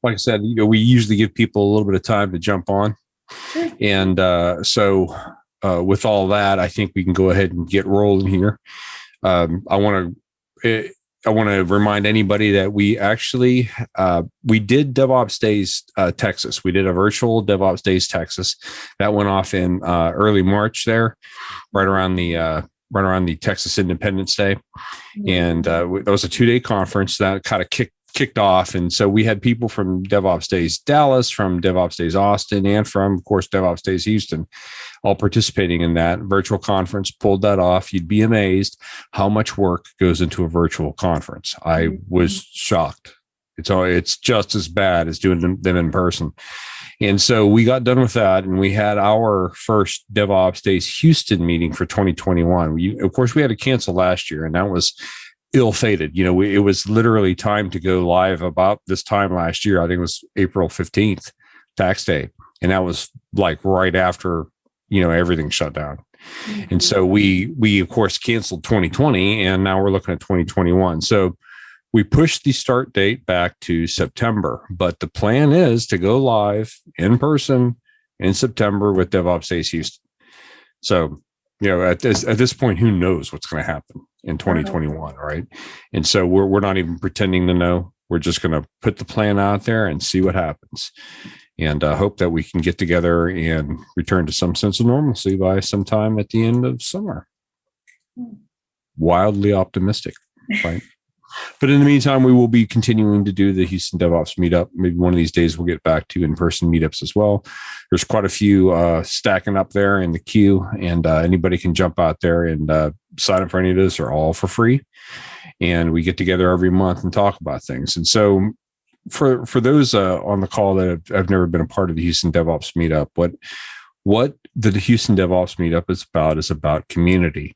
like I said, we usually give people a little bit of time to jump on. Sure. And so with all that, I think we can go ahead and get rolling here. I want to remind anybody that we actually we did DevOps Days Texas. We did a virtual DevOps Days Texas that went off in early March there, right around the Texas Independence Day, and that was a 2-day conference that kind of kicked off. And so we had people from DevOps Days Dallas, from DevOps Days Austin, and from, of course, DevOps Days Houston, all participating in that virtual conference. Pulled that off. You'd be amazed how much work goes into a virtual conference. I was shocked. It's just as bad as doing them in person. And so we got done with that, and we had our first DevOps Days Houston meeting for 2021. Of course, we had to cancel last year, and that was ill-fated. It was literally time to go live about this time last year. I think it was April 15th, tax day. And that was like right after, everything shut down. Mm-hmm. And so we of course canceled 2020, and now we're looking at 2021. So we pushed the start date back to September, but the plan is to go live in person in September with DevOps Days Houston. So, at this point, who knows what's going to happen in 2021, right? And so we're not even pretending to know. We're just going to put the plan out there and see what happens, and hope that we can get together and return to some sense of normalcy by sometime at the end of summer. Wildly optimistic, right? But in the meantime, we will be continuing to do the Houston DevOps Meetup. Maybe one of these days we'll get back to in-person meetups as well. There's quite a few stacking up there in the queue, and anybody can jump out there and sign up for any of those. They're all for free. And we get together every month and talk about things. And so for those on the call that have never been a part of the Houston DevOps Meetup, what the Houston DevOps Meetup is about community.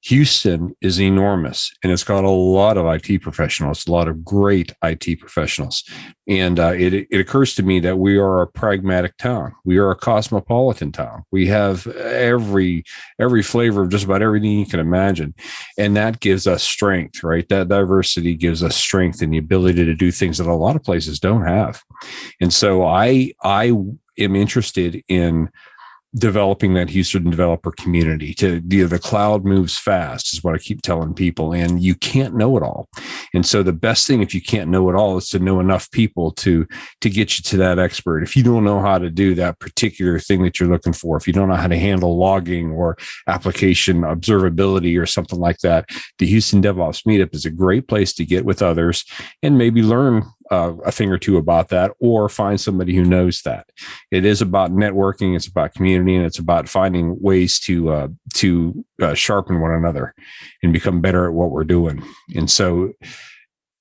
Houston is enormous, and it's got a lot of IT professionals, a lot of great IT professionals. And it occurs to me that we are a pragmatic town. We are a cosmopolitan town. We have every flavor of just about everything you can imagine. And that gives us strength, right? That diversity gives us strength and the ability to do things that a lot of places don't have. And so I am interested in developing that Houston developer community. The cloud moves fast is what I keep telling people, and you can't know it all. And so the best thing, if you can't know it all, is to know enough people to get you to that expert. If you don't know how to do that particular thing that you're looking for, if you don't know how to handle logging or application observability or something like that, the Houston DevOps Meetup is a great place to get with others and maybe learn a thing or two about that, or find somebody who knows that. It is about networking, it's about community, and it's about finding ways to sharpen one another and become better at what we're doing. And so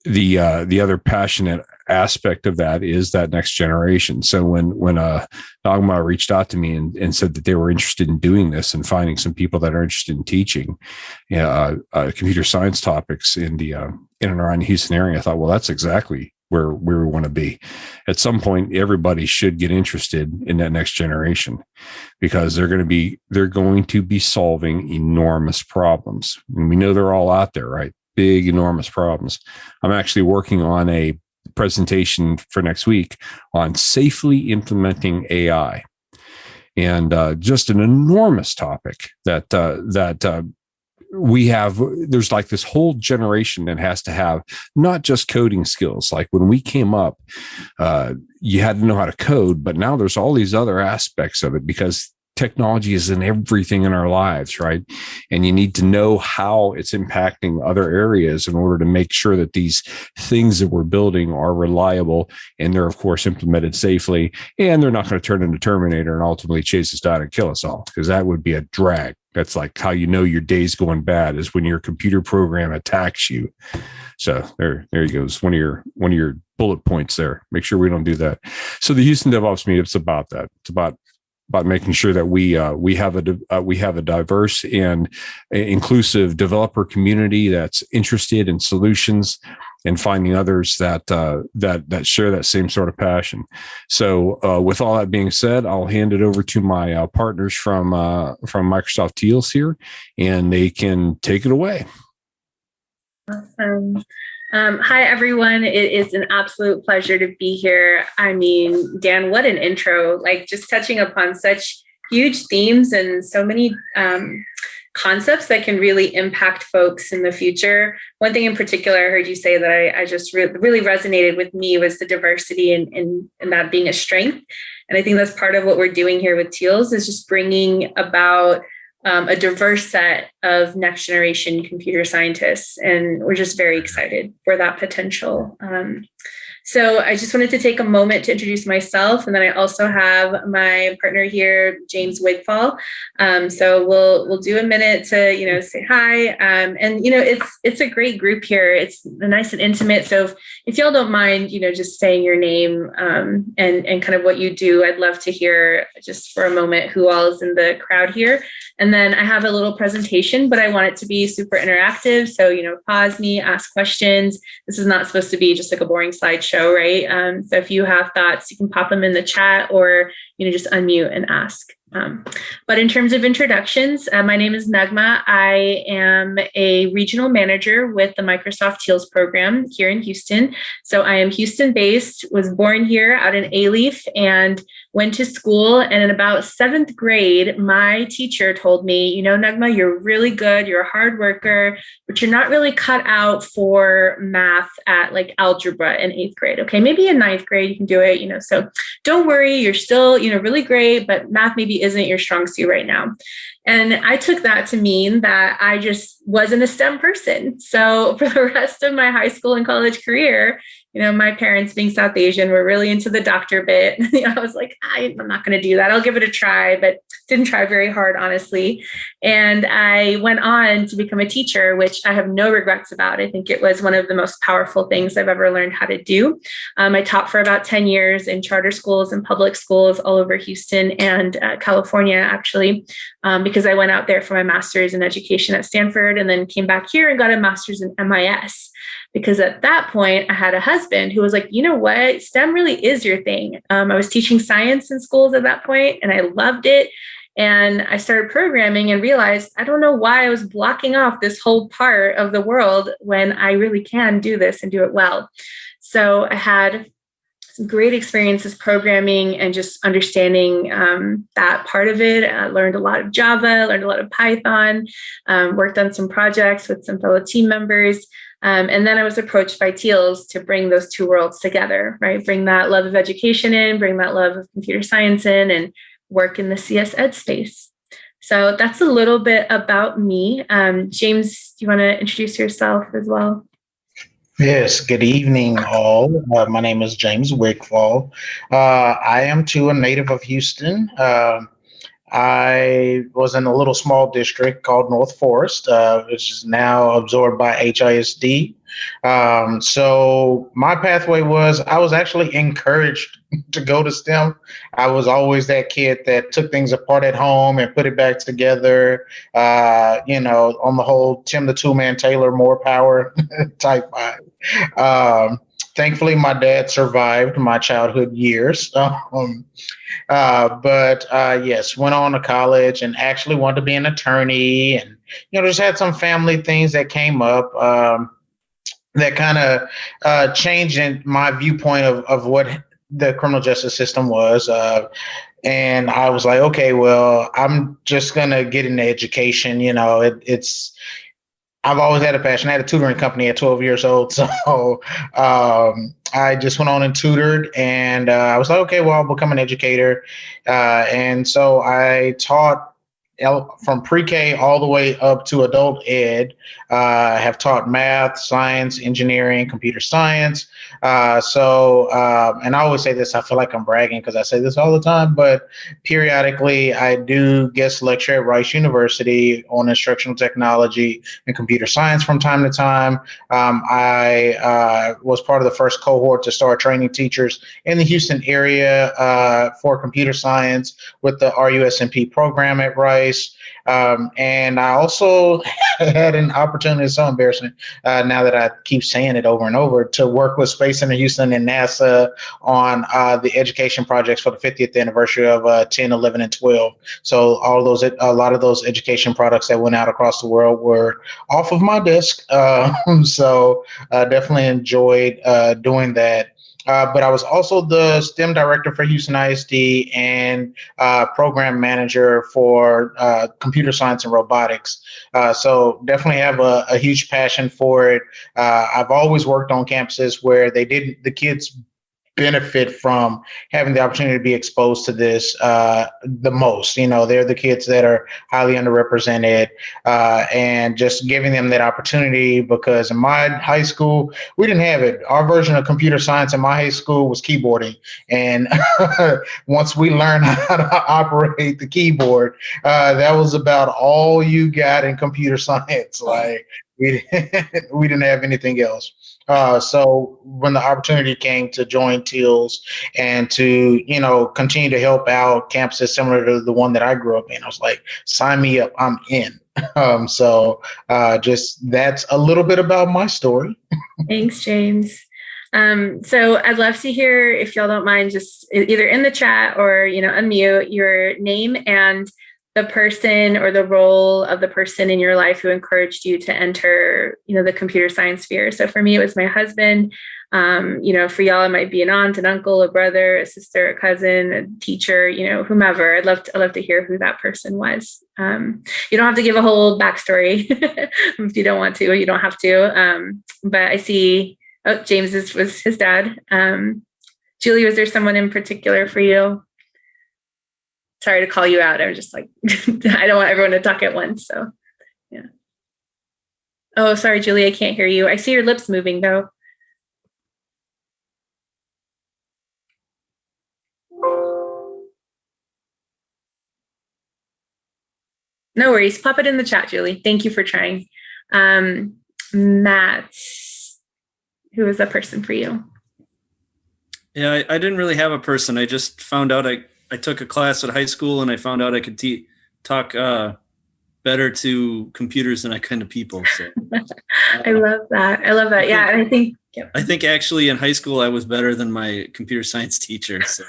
the other passionate aspect of that is that next generation. So when Nagma reached out to me and said that they were interested in doing this and finding some people that are interested in teaching computer science topics in and around the Houston area, I thought, well, that's exactly where we want to be. At some point, everybody should get interested in that next generation, because they're going to be solving enormous problems. And we know they're all out there, right? Big, enormous problems. I'm actually working on a presentation for next week on safely implementing AI, and just an enormous topic that there's like this whole generation that has to have not just coding skills. Like when we came up, you had to know how to code, but now there's all these other aspects of it, because technology is in everything in our lives, right? And you need to know how it's impacting other areas in order to make sure that these things that we're building are reliable, and they're, of course, implemented safely, and they're not going to turn into Terminator and ultimately chase us down and kill us all, because that would be a drag. That's like how you know your day's going bad, is when your computer program attacks you. So there you go. It's one of your bullet points there. Make sure we don't do that. So the Houston DevOps Meetup's about that. It's about making sure that we have a diverse and inclusive developer community that's interested in solutions, and finding others that share that same sort of passion. So with all that being said, I'll hand it over to my partners from Microsoft TEALS here, and they can take it away. Awesome. Hi, everyone. It is an absolute pleasure to be here. I mean, Dan, what an intro, like just touching upon such huge themes and so many concepts that can really impact folks in the future. One thing in particular I heard you say that I just really resonated with me was the diversity and that being a strength. And I think that's part of what we're doing here with TEALS is just bringing about a diverse set of next generation computer scientists. And we're just very excited for that potential. So I just wanted to take a moment to introduce myself. And then I also have my partner here, James Wigfall. So we'll do a minute to, say hi. And, it's a great group here. It's nice and intimate. So if y'all don't mind, just saying your name and kind of what you do, I'd love to hear just for a moment who all is in the crowd here. And then I have a little presentation, but I want it to be super interactive. So, pause me, ask questions. This is not supposed to be just like a boring slideshow, right? So if you have thoughts, you can pop them in the chat or, just unmute and ask. But in terms of introductions, my name is Nagma. I am a regional manager with the Microsoft TEALS program here in Houston. So I am Houston-based, was born here out in Alief, and went to school. And in about 7th grade, my teacher told me, Nagma, you're really good. You're a hard worker, but you're not really cut out for math at like algebra in 8th grade. Okay, maybe in 9th grade you can do it, so don't worry, you're still, really great, but math maybe isn't your strong suit right now. And I took that to mean that I just wasn't a STEM person. So for the rest of my high school and college career, my parents being South Asian were really into the doctor bit. I was like, I'm not going to do that. I'll give it a try, but didn't try very hard, honestly. And I went on to become a teacher, which I have no regrets about. I think it was one of the most powerful things I've ever learned how to do. I taught for about 10 years in charter schools and public schools all over Houston and California, actually, because I went out there for my master's in education at Stanford and then came back here and got a master's in MIS. Because at that point, I had a husband who was like, you know what, STEM really is your thing. I was teaching science in schools at that point, and I loved it. And I started programming and realized, I don't know why I was blocking off this whole part of the world when I really can do this and do it well. So I had some great experiences programming and just understanding that part of it. I learned a lot of Java, learned a lot of Python, worked on some projects with some fellow team members. And then I was approached by TEALS to bring those two worlds together, right? Bring that love of education in, bring that love of computer science in, and work in the CS Ed space. So that's a little bit about me. James, do you want to introduce yourself as well? Yes, good evening, all. My name is James Wigfall. I am too a native of Houston. I was in a little small district called North Forest, which is now absorbed by HISD. So my pathway was, I was actually encouraged to go to STEM. I was always that kid that took things apart at home and put it back together, on the whole Tim the Two-Man Taylor, more power type vibe. Thankfully, my dad survived my childhood years. But yes, went on to college and actually wanted to be an attorney, and just had some family things that came up that kind of changed in my viewpoint of what the criminal justice system was. And I was like, okay, well, I'm just gonna get into education. I've always had a passion. I had a tutoring company at 12 years old. So I just went on and tutored, and I was like, okay, well, I'll become an educator. And so I taught from pre-K all the way up to adult ed. I have taught math, science, engineering, computer science. And I always say this, I feel like I'm bragging because I say this all the time, but periodically I do guest lecture at Rice University on instructional technology and computer science from time to time. I was part of the first cohort to start training teachers in the Houston area for computer science with the RUSMP program at Rice. space. And I also had an opportunity, it's so embarrassing now that I keep saying it over and over, to work with Space Center Houston and NASA on the education projects for the 50th anniversary of 10, 11, and 12. So a lot of those education products that went out across the world were off of my desk. So definitely enjoyed doing that. But I was also the STEM director for Houston ISD and program manager for computer science and robotics. So definitely have a huge passion for it. I've always worked on campuses where the kids benefit from having the opportunity to be exposed to this the most. They're the kids that are highly underrepresented, and just giving them that opportunity, because in my high school, we didn't have it. Our version of computer science in my high school was keyboarding. And once we learned how to operate the keyboard, that was about all you got in computer science. Like we didn't have anything else. So when the opportunity came to join TEALS and to, continue to help out campuses similar to the one that I grew up in, I was like, sign me up, I'm in. So just that's a little bit about my story. Thanks, James. So I'd love to hear, if y'all don't mind, just either in the chat or, unmute your name and the person or the role of the person in your life who encouraged you to enter, the computer science sphere. So for me, it was my husband. For y'all, it might be an aunt, an uncle, a brother, a sister, a cousin, a teacher, whomever. I'd love to hear who that person was. You don't have to give a whole backstory if you don't want to, or you don't have to. But I see, James was his dad. Julie, was there someone in particular for you? Sorry to call you out. I was just like, I don't want everyone to talk at once. So, yeah. Oh, sorry, Julie, I can't hear you. I see your lips moving, though. No worries. Pop it in the chat, Julie. Thank you for trying. Matt, who was that person for you? Yeah, I didn't really have a person. I just found out I took a class at high school, and I found out I could talk better to computers than I can to people. So I love that. Yeah, and I think actually in high school I was better than my computer science teacher. So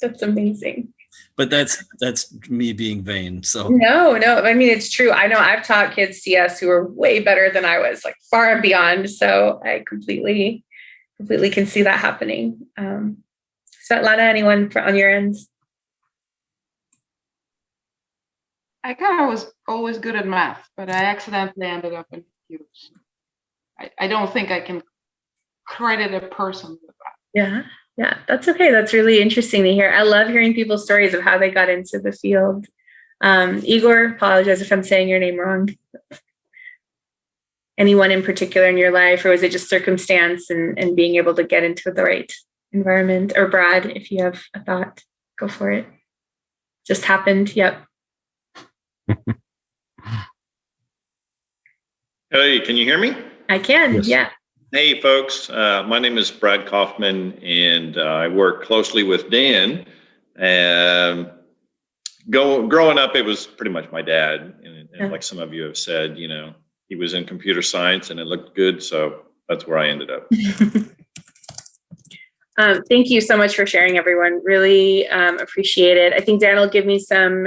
that's amazing. But that's me being vain. So no. I mean, it's true. I know I've taught kids CS who are way better than I was, like far and beyond. So I completely can see that happening. Svetlana, anyone on your end? I kind of was always good at math, but I accidentally ended up in computers. I don't think I can credit a person with that. Yeah, that's okay. That's really interesting to hear. I love hearing people's stories of how they got into the field. Igor, apologize if I'm saying your name wrong. Anyone in particular in your life, or was it just circumstance and being able to get into the right environment? Or Brad, if you have a thought, go for it. Just happened. Yep. Hey, can you hear me? I can. Yes. Yeah. Hey, folks. My name is Brad Kaufman, and I work closely with Dan. Growing up, it was pretty much my dad. And like some of you have said, he was in computer science and it looked good. So that's where I ended up. Thank you so much for sharing, everyone. Really appreciate it. I think Dan will give me some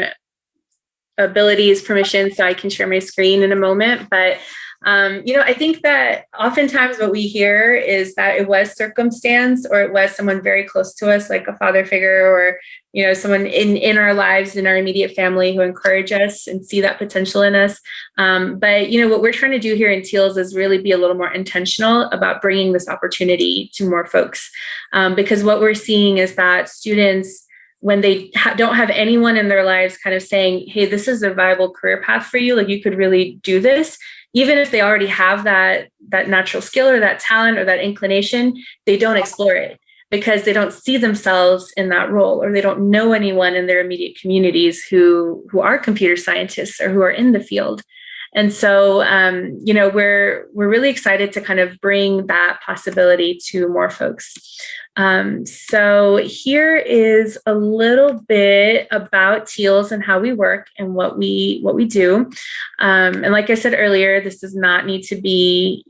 abilities, permission, so I can share my screen in a moment. But I think that oftentimes what we hear is that it was circumstance, or it was someone very close to us, like a father figure, or someone in our lives, in our immediate family, who encourage us and see that potential in us. But what we're trying to do here in TEALS is really be a little more intentional about bringing this opportunity to more folks, because what we're seeing is that students, when they don't have anyone in their lives kind of saying, hey, this is a viable career path for you, like you could really do this, even if they already have that natural skill or that talent or that inclination, they don't explore it because they don't see themselves in that role, or they don't know anyone in their immediate communities who are computer scientists or who are in the field. And so, we're really excited to kind of bring that possibility to more folks. So here is a little bit about TEALS and how we work and what we do. And like I said earlier, this does not need to be,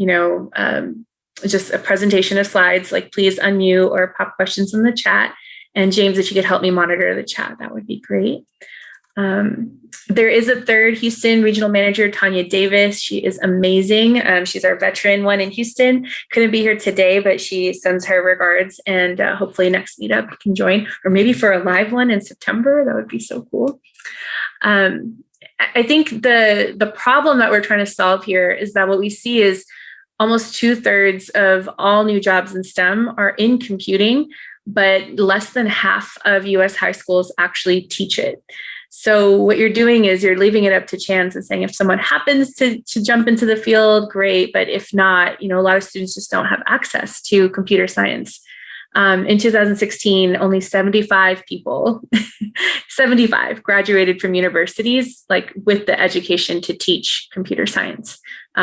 just a presentation of slides. Like, please unmute or pop questions in the chat. And James, if you could help me monitor the chat, that would be great. There is a third Houston regional manager, Tanya Davis. She is amazing. She's our veteran one in Houston. Couldn't be here today, but she sends her regards, and hopefully next meetup can join, or maybe for a live one in September. That would be so cool. I think the problem that we're trying to solve here is that what we see is almost 2/3 of all new jobs in STEM are in computing, but less than half of US high schools actually teach it. So what you're doing is you're leaving it up to chance and saying, if someone happens to jump into the field, great. But if not, a lot of students just don't have access to computer science. In 2016, only 75 people, 75 graduated from universities, like with the education to teach computer science,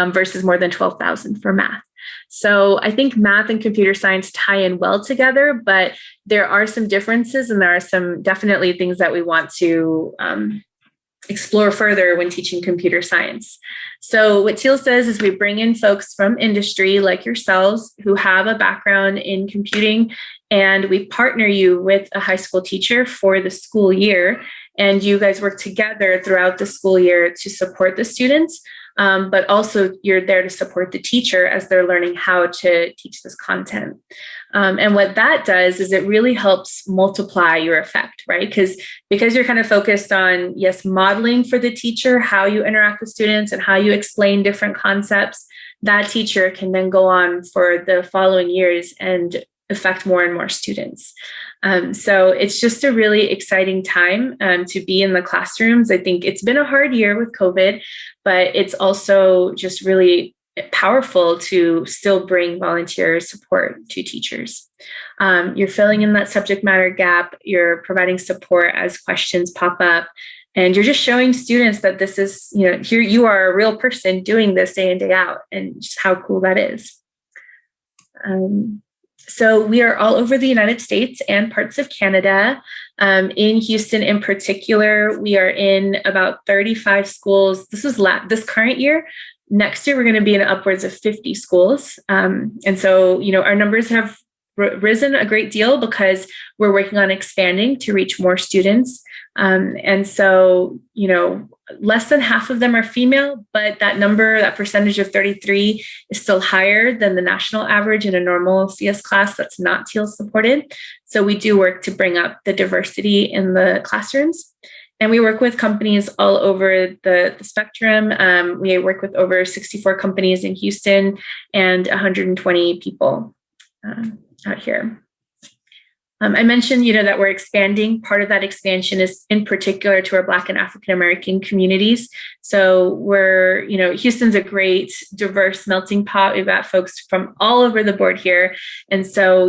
versus more than 12,000 for math. So I think math and computer science tie in well together, but there are some differences, and there are some definitely things that we want to explore further when teaching computer science. So what TEALS does is we bring in folks from industry like yourselves who have a background in computing, and we partner you with a high school teacher for the school year. And you guys work together throughout the school year to support the students. But also you're there to support the teacher as they're learning how to teach this content. And what that does is it really helps multiply your effect, right? Because you're kind of focused on, yes, modeling for the teacher, how you interact with students and how you explain different concepts, that teacher can then go on for the following years and affect more and more students. So it's just a really exciting time to be in the classrooms. I think it's been a hard year with COVID, but it's also just really powerful to still bring volunteer support to teachers. You're filling in that subject matter gap, you're providing support as questions pop up, and you're just showing students that this is, here you are a real person doing this day in, day out, and just how cool that is. So we are all over the United States and parts of Canada. In Houston in particular, we are in about 35 schools. This is this current year. Next year, we're going to be in upwards of 50 schools. And so, our numbers have risen a great deal because we're working on expanding to reach more students. And so, less than half of them are female, but that percentage of 33 is still higher than the national average in a normal CS class that's not TEALS supported. So we do work to bring up the diversity in the classrooms. And we work with companies all over the spectrum. We work with over 64 companies in Houston and 120 people out here. I mentioned, that we're expanding. Part of that expansion is in particular to our Black and African-American communities. So we're, Houston's a great, diverse melting pot. We've got folks from all over the board here. And so,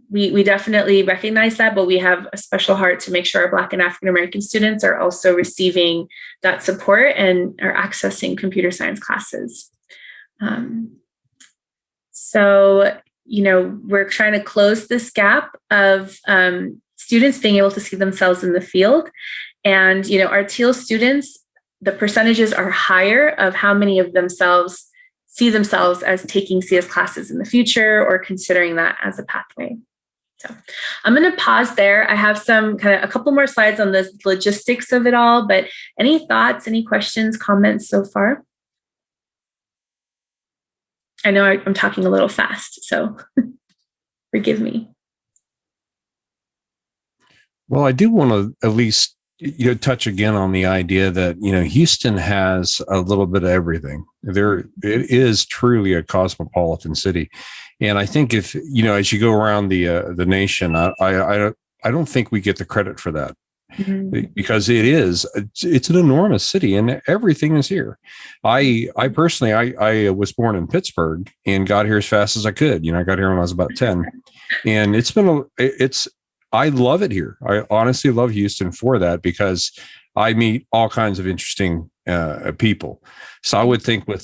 we definitely recognize that, but we have a special heart to make sure our Black and African-American students are also receiving that support and are accessing computer science classes. We're trying to close this gap of students being able to see themselves in the field. And, our TEALS students, the percentages are higher of how many of themselves see themselves as taking CS classes in the future or considering that as a pathway. So I'm going to pause there. I have a couple more slides on the logistics of it all, but any thoughts, any questions, comments so far? I know I'm talking a little fast, so forgive me. Well, I do want to at least touch again on the idea that Houston has a little bit of everything. It is truly a cosmopolitan city, and I think if as you go around the nation, I don't think we get the credit for that. Mm-hmm. Because it's an enormous city and everything is here. I personally, I was born in Pittsburgh and got here as fast as I could. I got here when I was about 10, and I love it here. I honestly love Houston for that, because I meet all kinds of interesting people. So I would think with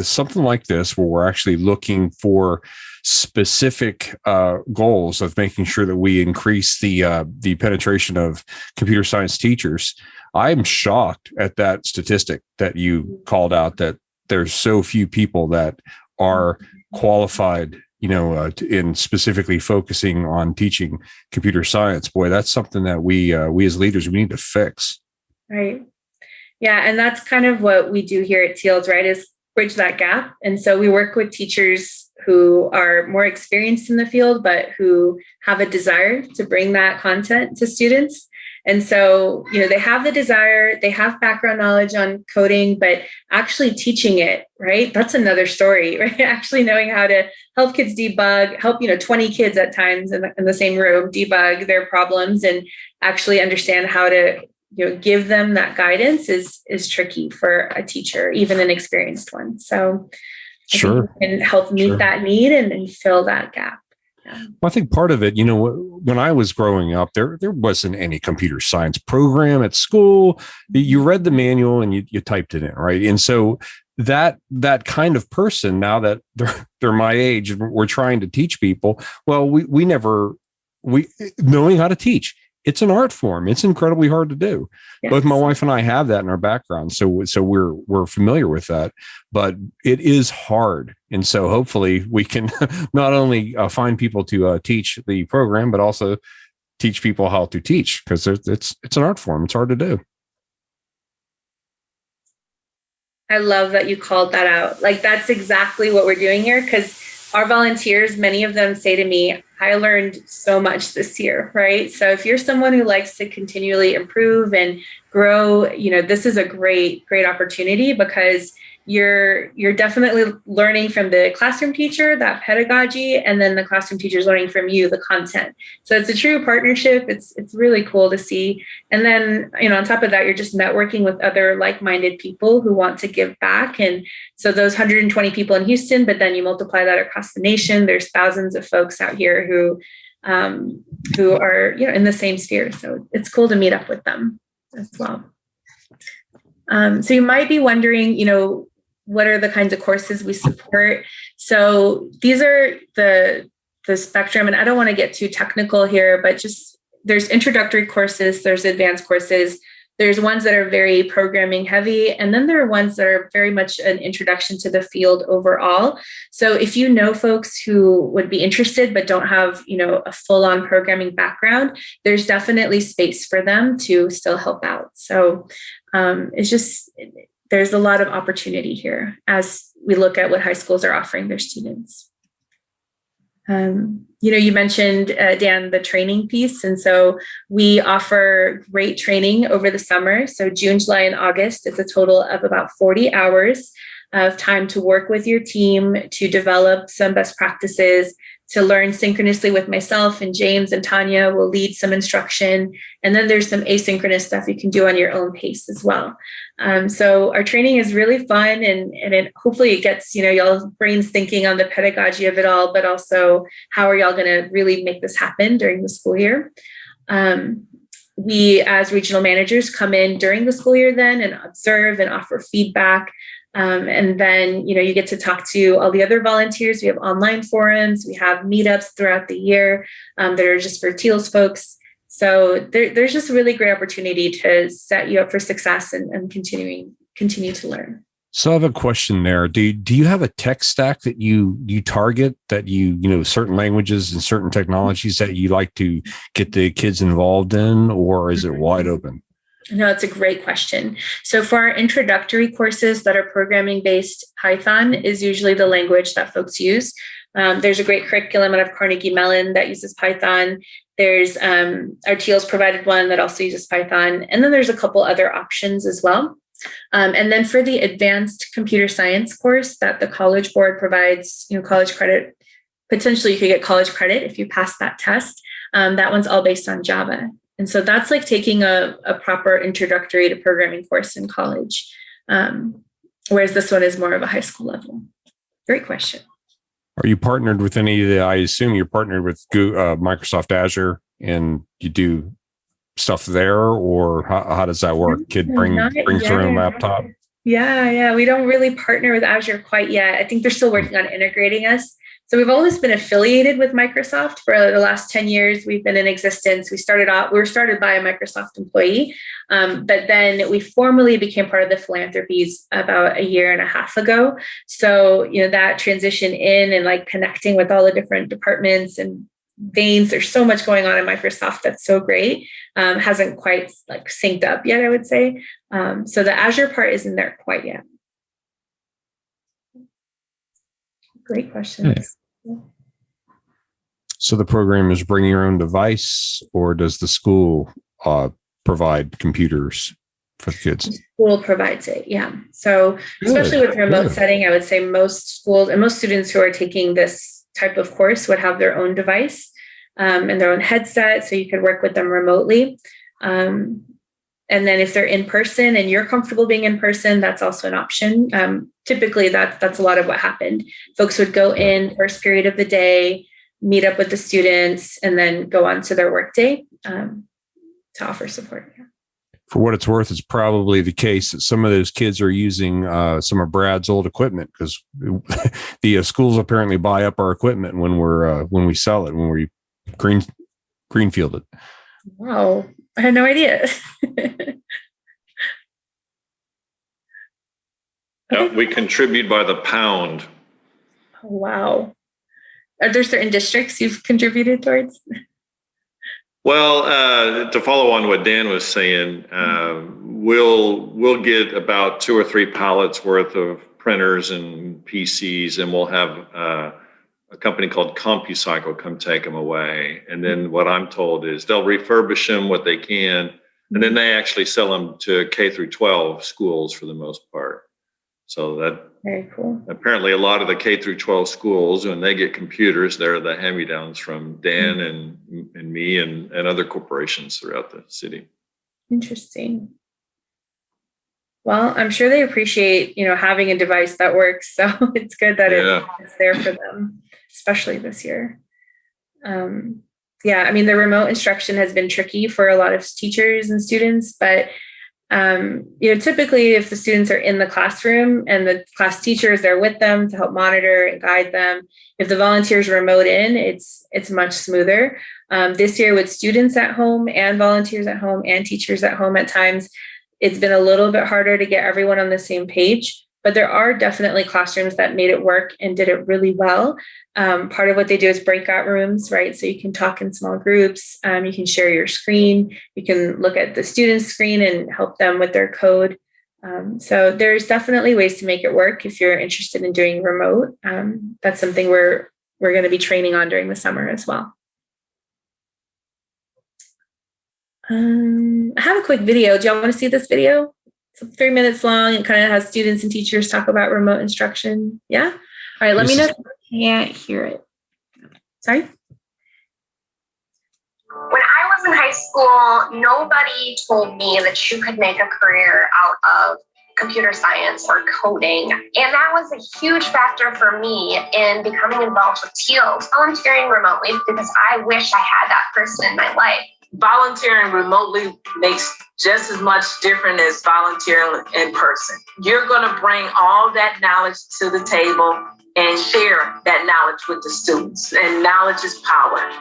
something like this, where we're actually looking for specific goals of making sure that we increase the penetration of computer science teachers, I'm shocked at that statistic that you called out, that there's so few people that are qualified, in specifically focusing on teaching computer science. Boy, that's something that we as leaders, we need to fix. Right. Yeah. And that's kind of what we do here at TEALS, right, is bridge that gap. And so we work with teachers who are more experienced in the field, but who have a desire to bring that content to students. And so, they have the desire, they have background knowledge on coding, but actually teaching it, right? That's another story, right? Actually knowing how to help kids debug, help, 20 kids at times in the same room debug their problems, and actually understand how to, give them that guidance is tricky for a teacher, even an experienced one. So I think we can help meet that need and fill that gap. Yeah. Well, I think part of it, when I was growing up, there wasn't any computer science program at school. You read the manual and you typed it in, right? And so that kind of person, now that they're my age and we're trying to teach people, well, we knowing how to teach. It's an art form. It's incredibly hard to do. Yes. Both my wife and I have that in our background, so we're familiar with that. But it is hard, and so hopefully we can not only find people to teach the program, but also teach people how to teach, because it's an art form. It's hard to do. I love that you called that out. Like, that's exactly what we're doing here, because our volunteers, many of them say to me, I learned so much this year, right? So if you're someone who likes to continually improve and grow, this is a great opportunity, because you're definitely learning from the classroom teacher, that pedagogy, and then the classroom teacher's learning from you, the content. So it's a true partnership. It's really cool to see. And then, on top of that, you're just networking with other like-minded people who want to give back. And so those 120 people in Houston, but then you multiply that across the nation, there's thousands of folks out here who are, in the same sphere. So it's cool to meet up with them as well. So you might be wondering, what are the kinds of courses we support? So these are the spectrum, and I don't want to get too technical here, but just there's introductory courses, there's advanced courses, there's ones that are very programming heavy, and then there are ones that are very much an introduction to the field overall. So if you know folks who would be interested but don't have, a full-on programming background, there's definitely space for them to still help out. So there's a lot of opportunity here as we look at what high schools are offering their students. You mentioned, Dan, the training piece. And so we offer great training over the summer. So June, July, and August, it's a total of about 40 hours of time to work with your team, to develop some best practices, to learn synchronously with myself, and James and Tanya will lead some instruction. And then there's some asynchronous stuff you can do on your own pace as well. So our training is really fun, and hopefully it gets, y'all's brains thinking on the pedagogy of it all, but also how are y'all going to really make this happen during the school year. We, as regional managers, come in during the school year then and observe and offer feedback. And then, you get to talk to all the other volunteers. We have online forums. We have meetups throughout the year that are just for TEALS folks. So there's just a really great opportunity to set you up for success and continue to learn. So I have a question there. Do you have a tech stack that you target, that certain languages and certain technologies that you like to get the kids involved in, or is it wide open? No, it's a great question. So for our introductory courses that are programming based, Python is usually the language that folks use. There's a great curriculum out of Carnegie Mellon that uses Python. There's our TEALS provided one that also uses Python. And then there's a couple other options as well. And then for the advanced computer science course that the College Board provides, college credit, potentially you could get college credit if you pass that test. That one's all based on Java. And so that's like taking a proper introductory to programming course in college, whereas this one is more of a high school level. Great question. Are you partnered with any of I assume you're partnered with Microsoft Azure, and you do stuff there, or how does that work? Kid brings their own laptop? Yeah. We don't really partner with Azure quite yet. I think they're still working on integrating us. So we've always been affiliated with Microsoft for the last 10 years. We've been in existence. We were started by a Microsoft employee, but then we formally became part of the philanthropies about a year and a half ago. So, that transition in and like connecting with all the different departments and veins, there's so much going on in Microsoft that's so great. Hasn't quite like synced up yet, I would say. So the Azure part isn't there quite yet. Great questions. Yeah. So the program is bring your own device, or does the school provide computers for the kids? The school provides it, yeah. So especially with remote setting, I would say most schools and most students who are taking this type of course would have their own device and their own headset, so you could work with them remotely. And then if they're in person and you're comfortable being in person, that's also an option. Typically, that's a lot of what happened. Folks would go in first period of the day, meet up with the students, and then go on to their workday to offer support. Yeah. For what it's worth, it's probably the case that some of those kids are using some of Brad's old equipment, because the schools apparently buy up our equipment when we sell it, when we greenfield it. Wow. I had no idea. Yeah, we contribute by the pound. Oh, wow. Are there certain districts you've contributed towards? Well, to follow on what Dan was saying, we'll get about 2 or 3 pallets worth of printers and PCs, and we'll have a company called CompuCycle come take them away. And then what I'm told is they'll refurbish them what they can, and then they actually sell them to K through 12 schools for the most part. So that very cool. Apparently a lot of the K through 12 schools, when they get computers, they're the hand-me-downs from Dan and me and other corporations throughout the city. Interesting. Well, I'm sure they appreciate, having a device that works. So it's good that it's there for them, especially this year. The remote instruction has been tricky for a lot of teachers and students, but typically if the students are in the classroom and the class teacher is there with them to help monitor and guide them, if the volunteers remote in, it's much smoother. This year with students at home and volunteers at home and teachers at home at times, it's been a little bit harder to get everyone on the same page, but there are definitely classrooms that made it work and did it really well. Part of what they do is breakout rooms, right? So you can talk in small groups, you can share your screen, you can look at the student's screen and help them with their code. So there's definitely ways to make it work if you're interested in doing remote. That's something we're going to be training on during the summer as well. I have a quick video. Do y'all want to see this video? It's 3 minutes long and kind of has students and teachers talk about remote instruction. Yeah? All right, let me know if you can't hear it. Sorry? When I was in high school, nobody told me that you could make a career out of computer science or coding. And that was a huge factor for me in becoming involved with TEALS, volunteering remotely, because I wish I had that person in my life. Volunteering remotely makes just as much difference as volunteering in person. You're going to bring all that knowledge to the table and share that knowledge with the students. And knowledge is power.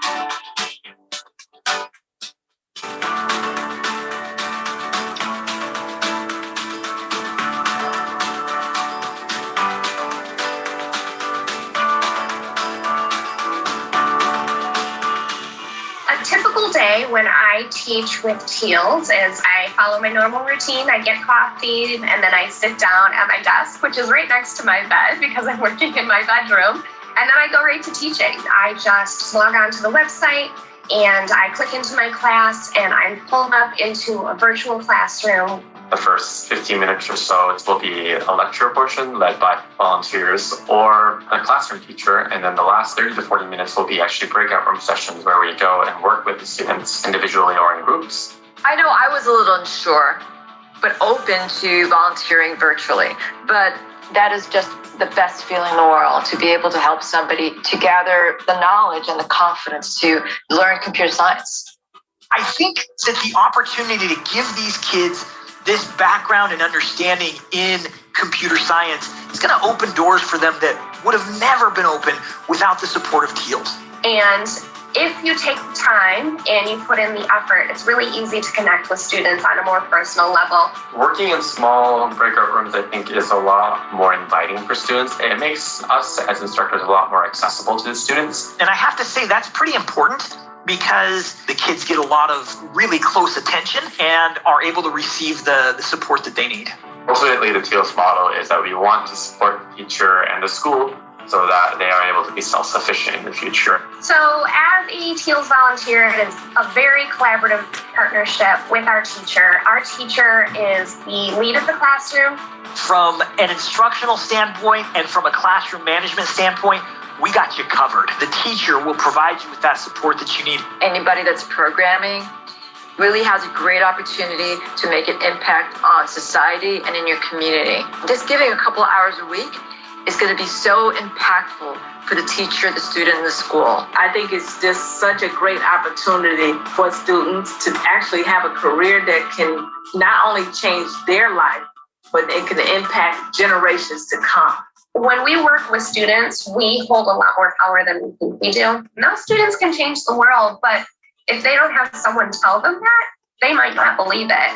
Typical day when I teach with TEALS is I follow my normal routine. I get coffee and then I sit down at my desk, which is right next to my bed because I'm working in my bedroom. And then I go right to teaching. I just log on to the website and I click into my class and I'm pulled up into a virtual classroom. The first 15 minutes or so, it will be a lecture portion led by volunteers or a classroom teacher. And then the last 30 to 40 minutes will be actually breakout room sessions where we go and work with the students individually or in groups. I know I was a little unsure, but open to volunteering virtually. But that is just the best feeling in the world, to be able to help somebody to gather the knowledge and the confidence to learn computer science. I think that the opportunity to give these kids this background and understanding in computer science is going to open doors for them that would have never been open without the support of TEALS. And if you take the time and you put in the effort, it's really easy to connect with students on a more personal level. Working in small breakout rooms, I think, is a lot more inviting for students. It makes us as instructors a lot more accessible to the students. And I have to say that's pretty important because the kids get a lot of really close attention and are able to receive the support that they need. Ultimately, the TEALS model is that we want to support the teacher and the school so that they are able to be self-sufficient in the future. So as a TEALS volunteer, it is a very collaborative partnership with our teacher. Our teacher is the lead of the classroom. From an instructional standpoint and from a classroom management standpoint, we got you covered. The teacher will provide you with that support that you need. Anybody that's programming really has a great opportunity to make an impact on society and in your community. Just giving a couple of hours a week is going to be so impactful for the teacher, the student, and the school. I think it's just such a great opportunity for students to actually have a career that can not only change their life, but it can impact generations to come. When we work with students, we hold a lot more power than we think we do. Now students can change the world, but if they don't have someone tell them that, they might not believe it.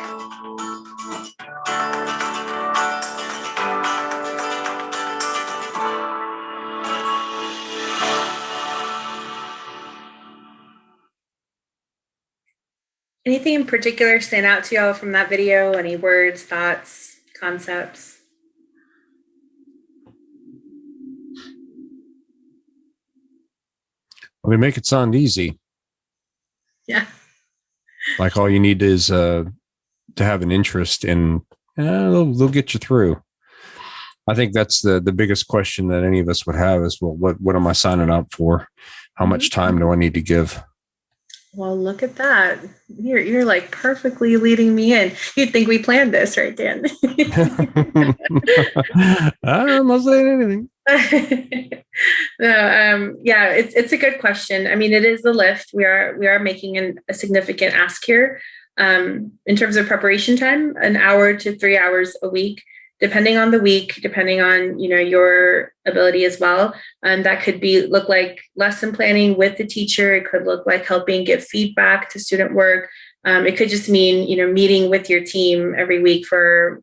Anything in particular stand out to y'all from that video? Any words, thoughts, concepts? We make it sound easy. Yeah. Like all you need is to have an interest in, they'll get you through. I think that's the biggest question that any of us would have is, well, what am I signing up for? How much time do I need to give? Well, look at that. You're like perfectly leading me in. You'd think we planned this, right, Dan? I'm not saying anything. No, yeah, it's a good question. I mean, it is a lift. We are making a significant ask here. In terms of preparation time, 1 hour to 3 hours a week, depending on the week, depending on your ability as well. And that could look like lesson planning with the teacher. It could look like helping give feedback to student work. It could just mean meeting with your team every week for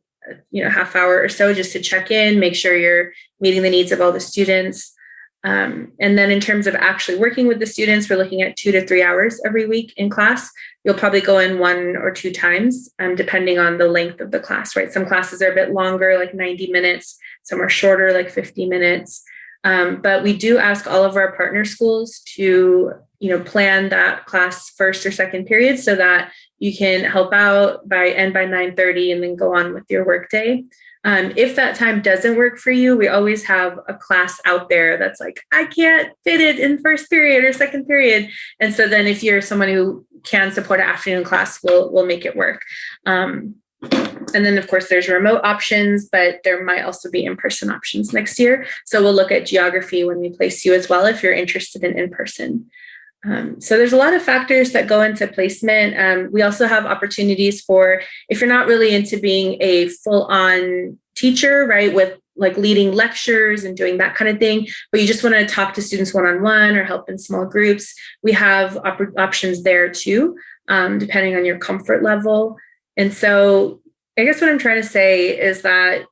half hour or so just to check in, make sure you're meeting the needs of all the students. And then in terms of actually working with the students, we're looking at 2 to 3 hours every week in class. You'll probably go in 1 or 2 times, depending on the length of the class, right? Some classes are a bit longer, like 90 minutes. Some are shorter, like 50 minutes. But we do ask all of our partner schools to, plan that class first or second period so that you can help out by 9:30 and then go on with your workday. If that time doesn't work for you, we always have a class out there that's like, I can't fit it in first period or second period. And so then if you're someone who can support an afternoon class, we'll make it work. And then, of course, there's remote options, but there might also be in-person options next year. So we'll look at geography when we place you as well if you're interested in in-person. So there's a lot of factors that go into placement. We also have opportunities for, if you're not really into being a full-on teacher, right, with like leading lectures and doing that kind of thing, but you just want to talk to students one-on-one or help in small groups, we have options there too, depending on your comfort level. And so I guess what I'm trying to say is that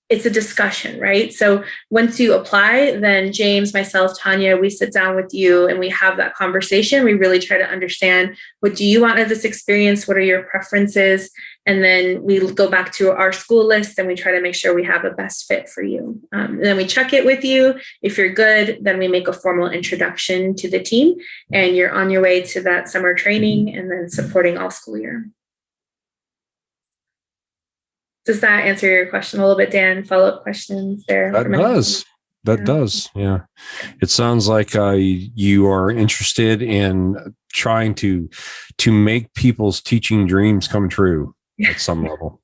it's a discussion, right? So once you apply, then James, myself, Tanya, we sit down with you and we have that conversation. We really try to understand, what do you want out of this experience? What are your preferences? And then we go back to our school list and we try to make sure we have a best fit for you. And then we check it with you. If you're good, then we make a formal introduction to the team and you're on your way to that summer training and then supporting all school year. Does that answer your question a little bit, Dan? Follow-up questions there? That does. That does. Yeah. It sounds like you are interested in trying to make people's teaching dreams come true at some level.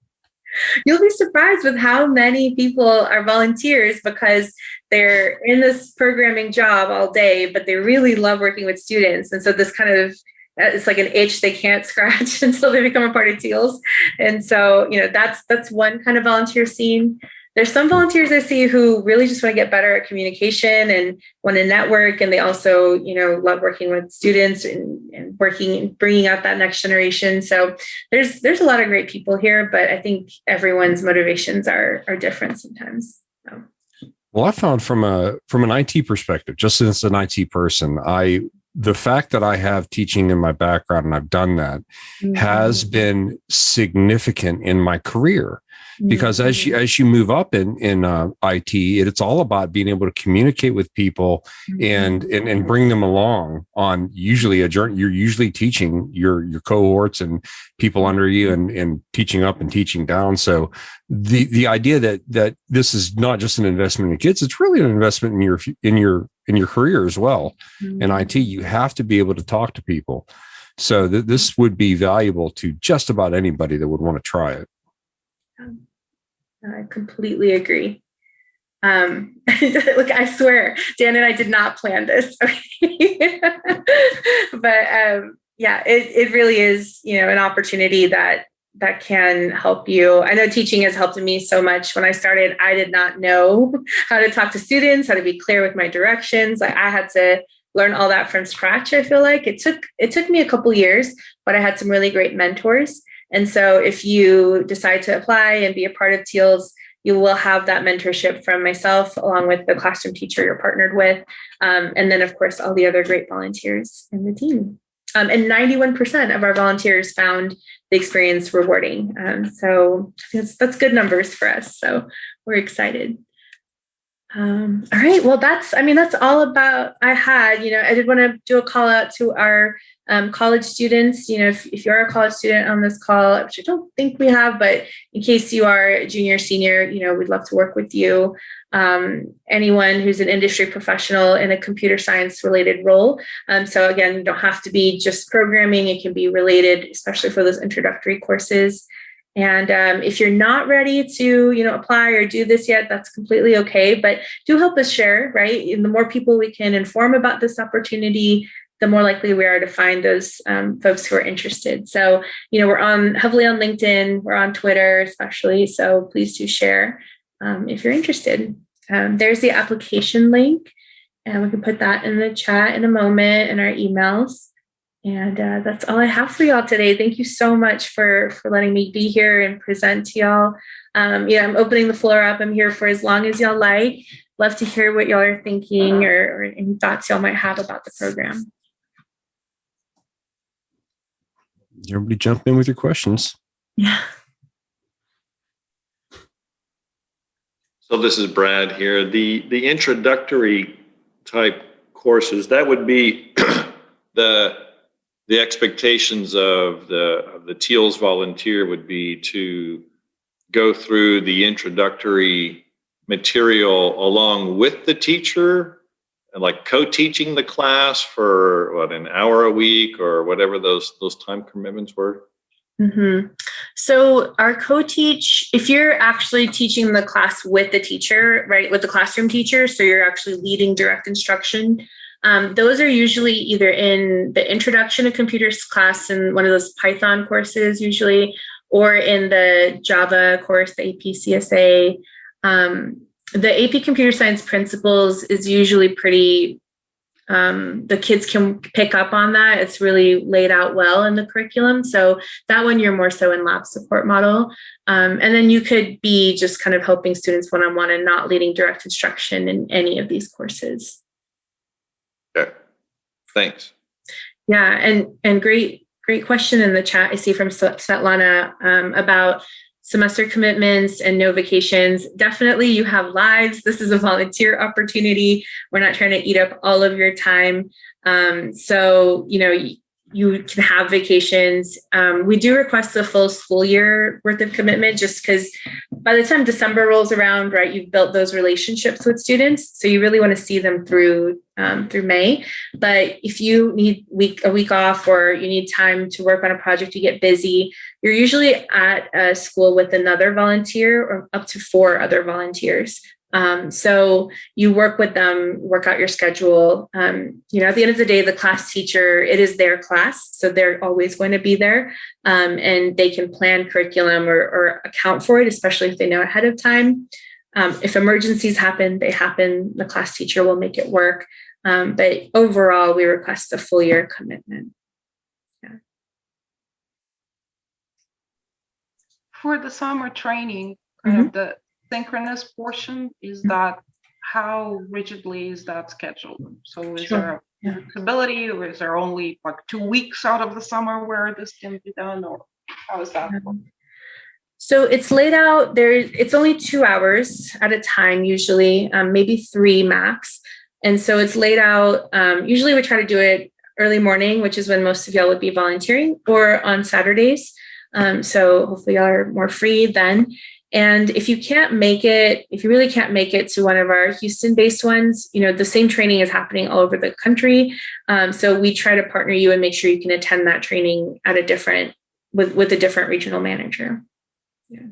You'll be surprised with how many people are volunteers because they're in this programming job all day, but they really love working with students. And so this kind of it's like an itch they can't scratch until they become a part of TEALS. And so, that's one kind of volunteer scene. There's some volunteers I see who really just want to get better at communication and want to network. And they also, love working with students and bringing out that next generation. So there's a lot of great people here, but I think everyone's motivations are different sometimes. So. Well, I found from an IT perspective, just as an IT person, the fact that I have teaching in my background and I've done that has been significant in my career. Because as you move up in IT, it's all about being able to communicate with people and bring them along on usually a journey. You're usually teaching your cohorts and people under you and teaching up and teaching down. So the idea that this is not just an investment in kids, it's really an investment in your career as well. In IT, you have to be able to talk to people. So this would be valuable to just about anybody that would want to try it. I completely agree. Look, I swear, Dan and I did not plan this. But it really is, an opportunity that can help you. I know teaching has helped me so much. When I started, I did not know how to talk to students, how to be clear with my directions. Like I had to learn all that from scratch. I feel like it took me a couple years, but I had some really great mentors. And so if you decide to apply and be a part of TEALS, you will have that mentorship from myself, along with the classroom teacher you're partnered with. And then, of course, all the other great volunteers in the team. And 91% of our volunteers found the experience rewarding. So that's good numbers for us. So we're excited. All right. Well, that's all about I had. I did want to do a call out to our college students. If you're a college student on this call, which I don't think we have, but in case you are a junior, senior, we'd love to work with you. Anyone who's an industry professional in a computer science related role. So again, you don't have to be just programming. It can be related, especially for those introductory courses. And if you're not ready to, apply or do this yet, that's completely okay. But do help us share, right? And the more people we can inform about this opportunity, the more likely we are to find those folks who are interested. So, we're heavily on LinkedIn, we're on Twitter especially. So please do share if you're interested. There's the application link, and we can put that in the chat in a moment in our emails. And that's all I have for y'all today. Thank you so much for letting me be here and present to y'all. I'm opening the floor up. I'm here for as long as y'all like. Love to hear what y'all are thinking or any thoughts y'all might have about the program. Everybody jump in with your questions. Yeah. So this is Brad here. The introductory type courses, that would be the expectations of the TEALS volunteer would be to go through the introductory material along with the teacher, and like co-teaching the class for an hour a week or whatever those time commitments were. Mm-hmm. So our co-teach, if you're actually teaching the class with the teacher, right, with the classroom teacher, so you're actually leading direct instruction, those are usually either in the introduction to computers class in one of those Python courses usually, or in the Java course, the AP CSA. The AP Computer Science Principles is usually pretty, the kids can pick up on that. It's really laid out well in the curriculum. So that one you're more so in lab support model. And then you could be just kind of helping students one-on-one and not leading direct instruction in any of these courses. Okay, thanks. Yeah, and great question in the chat I see from Svetlana about semester commitments and no vacations. Definitely you have lives. This is a volunteer opportunity. We're not trying to eat up all of your time. So, you can have vacations. We do request a full school year worth of commitment just because by the time December rolls around, right, you've built those relationships with students. So you really want to see them through May. But if you need a week off or you need time to work on a project, you get busy, you're usually at a school with another volunteer or up to 4 other volunteers. So you work with them, work out your schedule. At the end of the day, the class teacher, it is their class. So they're always going to be there, and they can plan curriculum or account for it, especially if they know ahead of time. If emergencies happen, they happen. The class teacher will make it work. But overall, we request a full year commitment. Yeah. For the summer training, kind of the synchronous portion, is that how rigidly is that scheduled? So is there a flexibility, or is there only like 2 weeks out of the summer where this can be done, or how is that? So it's laid out there. It's only 2 hours at a time, usually, maybe 3 max. And so it's laid out. Usually we try to do it early morning, which is when most of y'all would be volunteering, or on Saturdays. So hopefully y'all are more free then. And if you really can't make it to one of our Houston-based ones, the same training is happening all over the country. So we try to partner you and make sure you can attend that training at with a different regional manager. Yeah.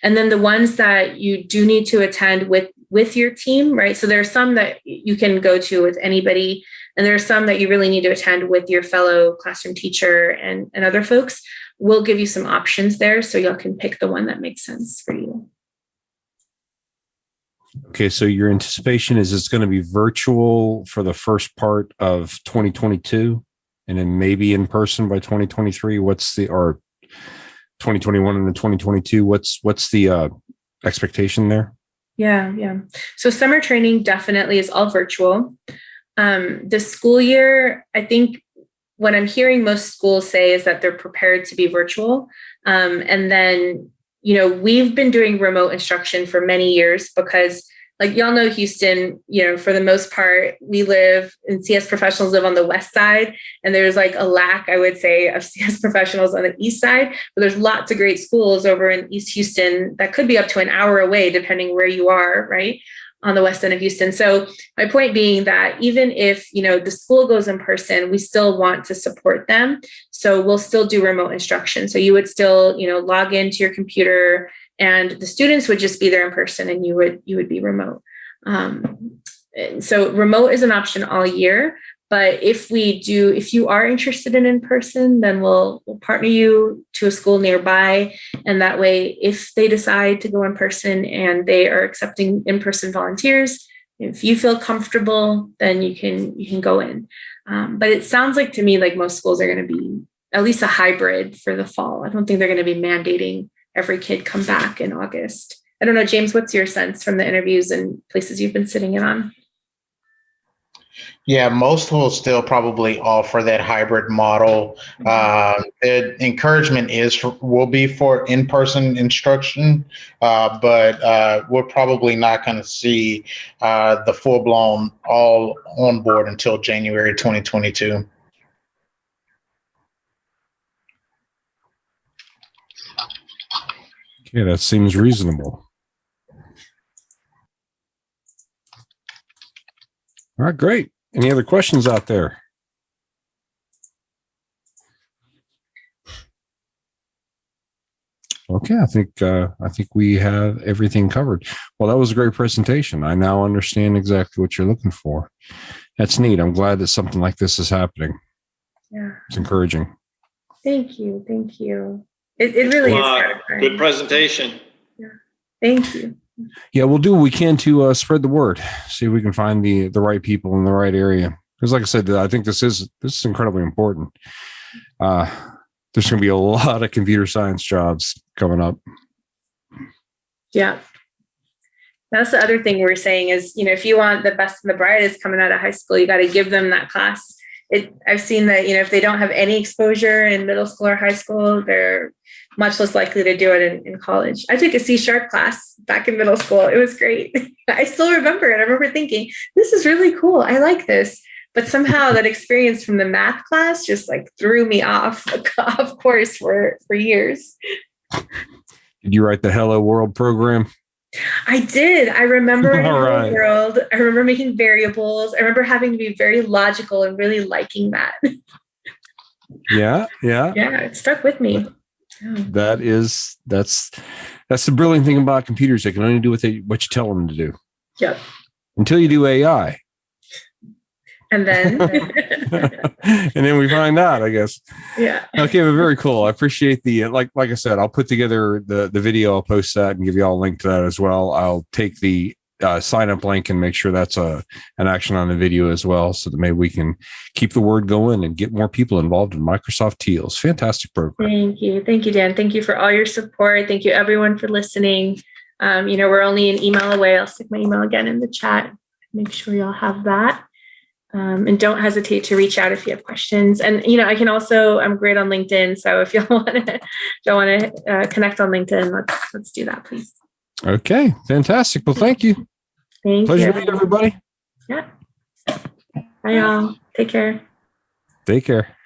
And then the ones that you do need to attend with your team, right? So there are some that you can go to with anybody, and there are some that you really need to attend with your fellow classroom teacher and other folks. We'll give you some options there, so y'all can pick the one that makes sense for you. Okay, so your anticipation is it's going to be virtual for the first part of 2022, and then maybe in person by 2023. Or 2021 and then 2022? What's the expectation there? Yeah. So summer training definitely is all virtual. The school year, I think what I'm hearing most schools say is that they're prepared to be virtual. And then, we've been doing remote instruction for many years because, like, y'all know Houston, for the most part, CS professionals live on the west side, and there's like a lack, I would say, of CS professionals on the east side. But there's lots of great schools over in East Houston that could be up to an hour away, depending where you are, right, on the west end of Houston. So my point being that even if, the school goes in person, we still want to support them. So we'll still do remote instruction. So you would still, log into your computer, and the students would just be there in person, and you would be remote. So remote is an option all year. But if you are interested in person, then we'll partner you to a school nearby. And that way, if they decide to go in person and they are accepting in-person volunteers, if you feel comfortable, then you can go in. But it sounds like to me like most schools are going to be at least a hybrid for the fall. I don't think they're going to be mandating every kid come back in August. I don't know, James, what's your sense from the interviews and places you've been sitting in on? Yeah, most will still probably offer that hybrid model. The encouragement will be for in-person instruction, but we're probably not going to see the full-blown all on board until January 2022. Okay, that seems reasonable. All right, great. Any other questions out there? Okay, I think we have everything covered. Well, that was a great presentation. I now understand exactly what you're looking for. That's neat. I'm glad that something like this is happening. Yeah, it's encouraging. Thank you. It really is. Good presentation. Yeah, thank you. Yeah, we'll do what we can to spread the word. See if we can find the right people in the right area. Because, like I said, I think this is incredibly important. There's going to be a lot of computer science jobs coming up. Yeah, that's the other thing we were saying is, if you want the best and the brightest coming out of high school, you got to give them that class. I've seen that, if they don't have any exposure in middle school or high school, they're much less likely to do it in college. I took a C# class back in middle school. It was great. I still remember it. I remember thinking, this is really cool. I like this. But somehow that experience from the math class just like threw me off course for years. Did you write the Hello World program? I did. I remember in All Hello right. World. I remember making variables. I remember having to be very logical and really liking that. Yeah. Yeah, it stuck with me. That's the brilliant thing about computers. They can only do what you tell them to do. Yep. Until you do AI. And then, and then we find out, I guess. yeah. Okay, but very cool. I appreciate the like I said, I'll put together the video. I'll post that and give you all a link to that as well. I'll take the sign up link and make sure that's an action on the video as well, so that maybe we can keep the word going and get more people involved in Microsoft TEALS. Fantastic program. Thank you, Dan. Thank you for all your support. Thank you, everyone, for listening. We're only an email away. I'll stick my email again in the chat. Make sure y'all have that. And don't hesitate to reach out if you have questions. And, I'm great on LinkedIn. So if y'all want to connect on LinkedIn, let's do that, please. Okay. Fantastic. Well, thank you. Pleasure to meet everybody. Yeah. Bye, y'all. Take care. Take care.